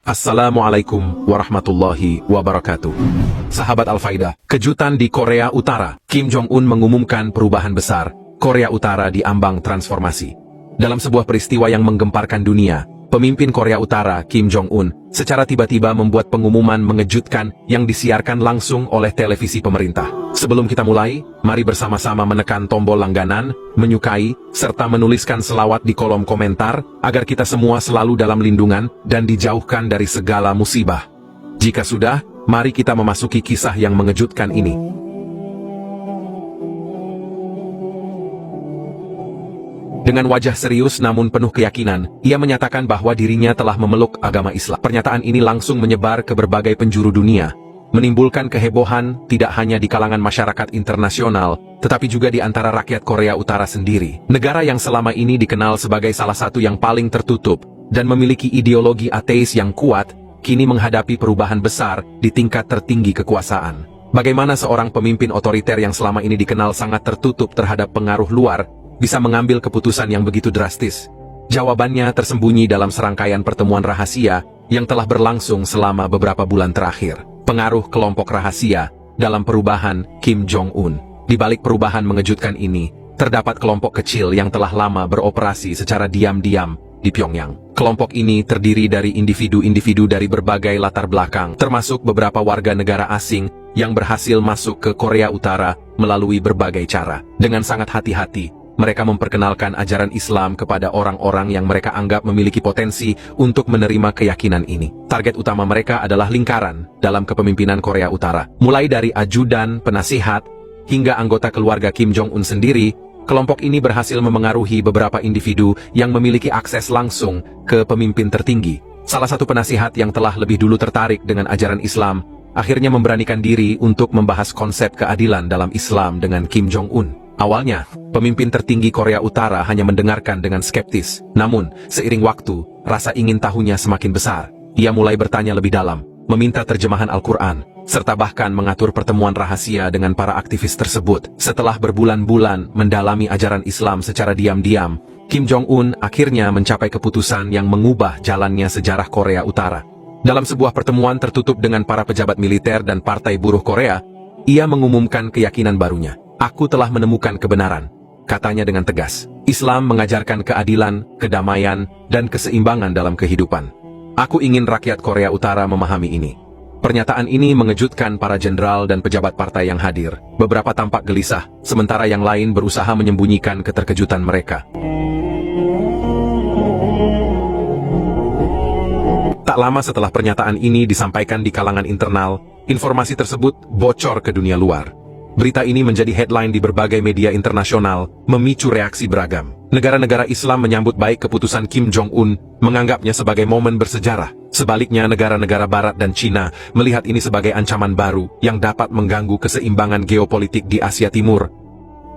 Assalamualaikum warahmatullahi wabarakatuh. Sahabat Al-Faidah, kejutan di Korea Utara. Kim Jong-un mengumumkan perubahan besar. Korea Utara diambang transformasi. Dalam sebuah peristiwa yang menggemparkan dunia, pemimpin Korea Utara, Kim Jong-un, secara tiba-tiba membuat pengumuman mengejutkan yang disiarkan langsung oleh televisi pemerintah. Sebelum kita mulai, mari bersama-sama menekan tombol langganan, menyukai, serta menuliskan selawat di kolom komentar, agar kita semua selalu dalam lindungan dan dijauhkan dari segala musibah. Jika sudah, mari kita memasuki kisah yang mengejutkan ini. Dengan wajah serius namun penuh keyakinan, ia menyatakan bahwa dirinya telah memeluk agama Islam. Pernyataan ini langsung menyebar ke berbagai penjuru dunia, menimbulkan kehebohan tidak hanya di kalangan masyarakat internasional, tetapi juga di antara rakyat Korea Utara sendiri. Negara yang selama ini dikenal sebagai salah satu yang paling tertutup dan memiliki ideologi ateis yang kuat, kini menghadapi perubahan besar di tingkat tertinggi kekuasaan. Bagaimana seorang pemimpin otoriter yang selama ini dikenal sangat tertutup terhadap pengaruh luar, bisa mengambil keputusan yang begitu drastis? Jawabannya tersembunyi dalam serangkaian pertemuan rahasia yang telah berlangsung selama beberapa bulan terakhir. Pengaruh kelompok rahasia dalam perubahan Kim Jong-un. Di balik perubahan mengejutkan ini, terdapat kelompok kecil yang telah lama beroperasi secara diam-diam di Pyongyang. Kelompok ini terdiri dari individu-individu dari berbagai latar belakang, termasuk beberapa warga negara asing yang berhasil masuk ke Korea Utara melalui berbagai cara. Dengan sangat hati-hati, mereka memperkenalkan ajaran Islam kepada orang-orang yang mereka anggap memiliki potensi untuk menerima keyakinan ini. Target utama mereka adalah lingkaran dalam kepemimpinan Korea Utara. Mulai dari ajudan, penasihat, hingga anggota keluarga Kim Jong-un sendiri, kelompok ini berhasil memengaruhi beberapa individu yang memiliki akses langsung ke pemimpin tertinggi. Salah satu penasihat yang telah lebih dulu tertarik dengan ajaran Islam, akhirnya memberanikan diri untuk membahas konsep keadilan dalam Islam dengan Kim Jong-un. Awalnya, pemimpin tertinggi Korea Utara hanya mendengarkan dengan skeptis. Namun, seiring waktu, rasa ingin tahunya semakin besar. Ia mulai bertanya lebih dalam, meminta terjemahan Al-Quran, serta bahkan mengatur pertemuan rahasia dengan para aktivis tersebut. Setelah berbulan-bulan mendalami ajaran Islam secara diam-diam, Kim Jong-un akhirnya mencapai keputusan yang mengubah jalannya sejarah Korea Utara. Dalam sebuah pertemuan tertutup dengan para pejabat militer dan partai buruh Korea, ia mengumumkan keyakinan barunya. Aku telah menemukan kebenaran, katanya dengan tegas. Islam mengajarkan keadilan, kedamaian, dan keseimbangan dalam kehidupan. Aku ingin rakyat Korea Utara memahami ini. Pernyataan ini mengejutkan para jenderal dan pejabat partai yang hadir. Beberapa tampak gelisah, sementara yang lain berusaha menyembunyikan keterkejutan mereka. Tak lama setelah pernyataan ini disampaikan di kalangan internal, informasi tersebut bocor ke dunia luar. Berita ini menjadi headline di berbagai media internasional, memicu reaksi beragam. Negara-negara Islam menyambut baik keputusan Kim Jong-un, menganggapnya sebagai momen bersejarah. Sebaliknya, negara-negara Barat dan Cina melihat ini sebagai ancaman baru yang dapat mengganggu keseimbangan geopolitik di Asia Timur.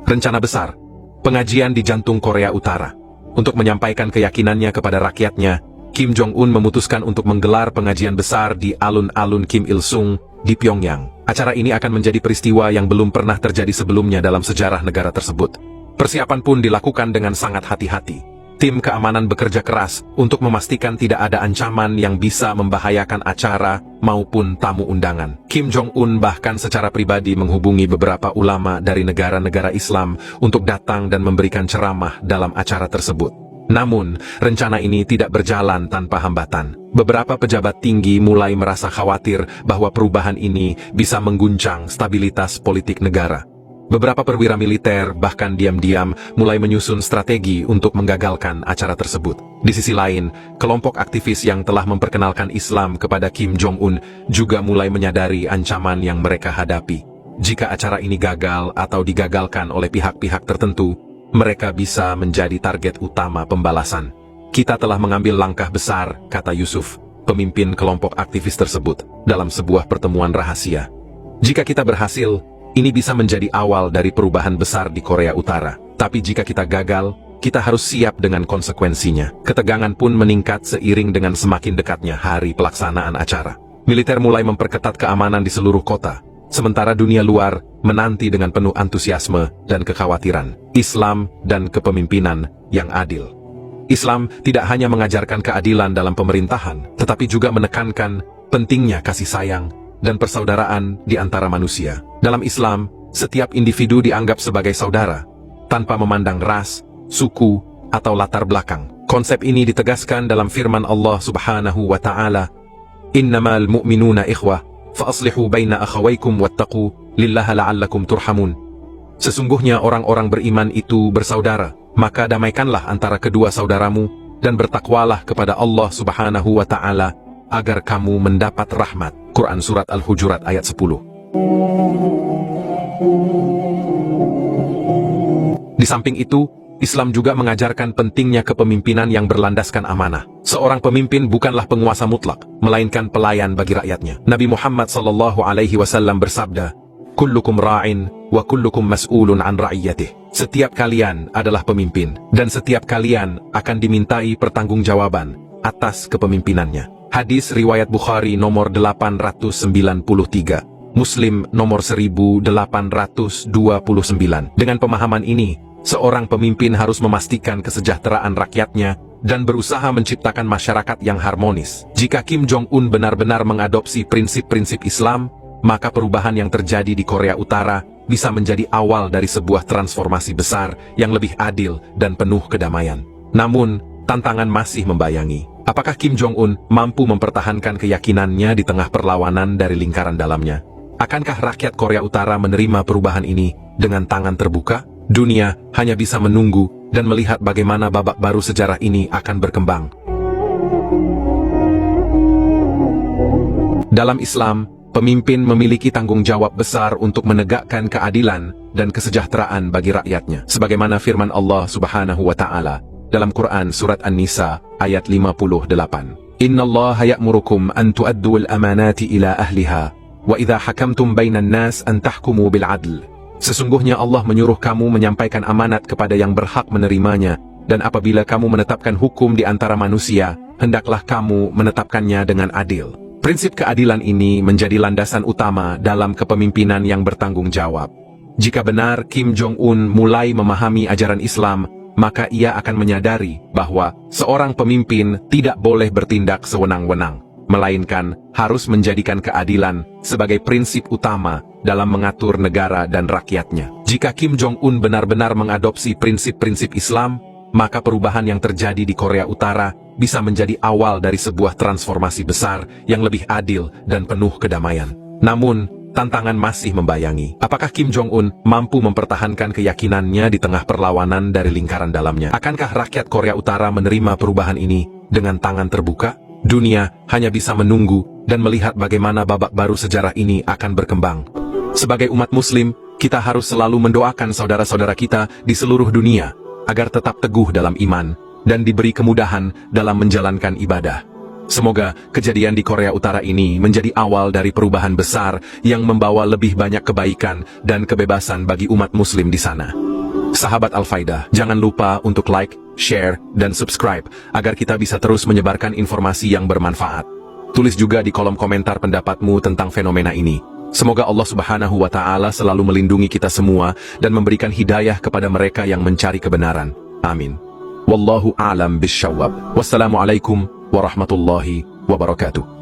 Rencana besar, pengajian di jantung Korea Utara. Untuk menyampaikan keyakinannya kepada rakyatnya, Kim Jong-un memutuskan untuk menggelar pengajian besar di alun-alun Kim Il-sung di Pyongyang. Acara ini akan menjadi peristiwa yang belum pernah terjadi sebelumnya dalam sejarah negara tersebut. Persiapan pun dilakukan dengan sangat hati-hati. Tim keamanan bekerja keras untuk memastikan tidak ada ancaman yang bisa membahayakan acara maupun tamu undangan. Kim Jong-un bahkan secara pribadi menghubungi beberapa ulama dari negara-negara Islam untuk datang dan memberikan ceramah dalam acara tersebut. Namun, rencana ini tidak berjalan tanpa hambatan. Beberapa pejabat tinggi mulai merasa khawatir bahwa perubahan ini bisa mengguncang stabilitas politik negara. Beberapa perwira militer bahkan diam-diam mulai menyusun strategi untuk menggagalkan acara tersebut. Di sisi lain, kelompok aktivis yang telah memperkenalkan Islam kepada Kim Jong-un juga mulai menyadari ancaman yang mereka hadapi. Jika acara ini gagal atau digagalkan oleh pihak-pihak tertentu, mereka bisa menjadi target utama pembalasan. Kita telah mengambil langkah besar, kata Yusuf, pemimpin kelompok aktivis tersebut, dalam sebuah pertemuan rahasia. Jika kita berhasil, ini bisa menjadi awal dari perubahan besar di Korea Utara. Tapi jika kita gagal, kita harus siap dengan konsekuensinya. Ketegangan pun meningkat seiring dengan semakin dekatnya hari pelaksanaan acara. Militer mulai memperketat keamanan di seluruh kota, sementara dunia luar menanti dengan penuh antusiasme dan kekhawatiran Islam dan kepemimpinan yang adil. Islam tidak hanya mengajarkan keadilan dalam pemerintahan, tetapi juga menekankan pentingnya kasih sayang dan persaudaraan di antara manusia. Dalam Islam, setiap individu dianggap sebagai saudara, tanpa memandang ras, suku, atau latar belakang. Konsep ini ditegaskan dalam firman Allah Subhanahu wa Ta'ala, "Innamal mu'minuna ikhwah, fa aslihu baina akhawaykum wattaqu lillaha la'allakum turhamun." Sesungguhnya orang-orang beriman itu bersaudara, maka damaikanlah antara kedua saudaramu dan bertakwalah kepada Allah Subhanahu wa Ta'ala agar kamu mendapat rahmat. Quran Surat Al-Hujurat ayat 10. Di samping itu, Islam juga mengajarkan pentingnya kepemimpinan yang berlandaskan amanah. Seorang pemimpin bukanlah penguasa mutlak, melainkan pelayan bagi rakyatnya. Nabi Muhammad SAW bersabda, "Kullukum ra'in wa kullukum mas'ulun an ra'iyyatih." Setiap kalian adalah pemimpin, dan setiap kalian akan dimintai pertanggungjawaban atas kepemimpinannya. Hadis riwayat Bukhari nomor 893, Muslim nomor 1829. Dengan pemahaman ini, seorang pemimpin harus memastikan kesejahteraan rakyatnya dan berusaha menciptakan masyarakat yang harmonis. Jika Kim Jong-un benar-benar mengadopsi prinsip-prinsip Islam, maka perubahan yang terjadi di Korea Utara bisa menjadi awal dari sebuah transformasi besar yang lebih adil dan penuh kedamaian. Namun, tantangan masih membayangi. Apakah Kim Jong-un mampu mempertahankan keyakinannya di tengah perlawanan dari lingkaran dalamnya? Akankah rakyat Korea Utara menerima perubahan ini dengan tangan terbuka? Dunia hanya bisa menunggu dan melihat bagaimana babak baru sejarah ini akan berkembang. Dalam Islam, pemimpin memiliki tanggung jawab besar untuk menegakkan keadilan dan kesejahteraan bagi rakyatnya. Sebagaimana firman Allah Subhanahu wa Ta'ala dalam Quran Surat An-Nisa ayat 58. "Innallaha ya'murukum an tu'addul amanati ila ahliha, wa idha hakamtum bainan nas an tahkumu bil adl." Sesungguhnya Allah menyuruh kamu menyampaikan amanat kepada yang berhak menerimanya, dan apabila kamu menetapkan hukum di antara manusia, hendaklah kamu menetapkannya dengan adil. Prinsip keadilan ini menjadi landasan utama dalam kepemimpinan yang bertanggung jawab. Jika benar Kim Jong-un mulai memahami ajaran Islam, maka ia akan menyadari bahwa seorang pemimpin tidak boleh bertindak sewenang-wenang, melainkan harus menjadikan keadilan sebagai prinsip utama dalam mengatur negara dan rakyatnya. Jika Kim Jong-un benar-benar mengadopsi prinsip-prinsip Islam, maka perubahan yang terjadi di Korea Utara bisa menjadi awal dari sebuah transformasi besar yang lebih adil dan penuh kedamaian. Namun, tantangan masih membayangi. Apakah Kim Jong-un mampu mempertahankan keyakinannya di tengah perlawanan dari lingkaran dalamnya? Akankah rakyat Korea Utara menerima perubahan ini dengan tangan terbuka? Dunia hanya bisa menunggu dan melihat bagaimana babak baru sejarah ini akan berkembang. Sebagai umat Muslim, kita harus selalu mendoakan saudara-saudara kita di seluruh dunia agar tetap teguh dalam iman dan diberi kemudahan dalam menjalankan ibadah. Semoga kejadian di Korea Utara ini menjadi awal dari perubahan besar yang membawa lebih banyak kebaikan dan kebebasan bagi umat Muslim di sana. Sahabat Al-Faidah, jangan lupa untuk like, share, dan subscribe agar kita bisa terus menyebarkan informasi yang bermanfaat. Tulis juga di kolom komentar pendapatmu tentang fenomena ini. Semoga Allah Subhanahu wa Ta'ala selalu melindungi kita semua dan memberikan hidayah kepada mereka yang mencari kebenaran. Amin. Wallahu a'lam bishawab. Wassalamualaikum warahmatullahi wabarakatuh.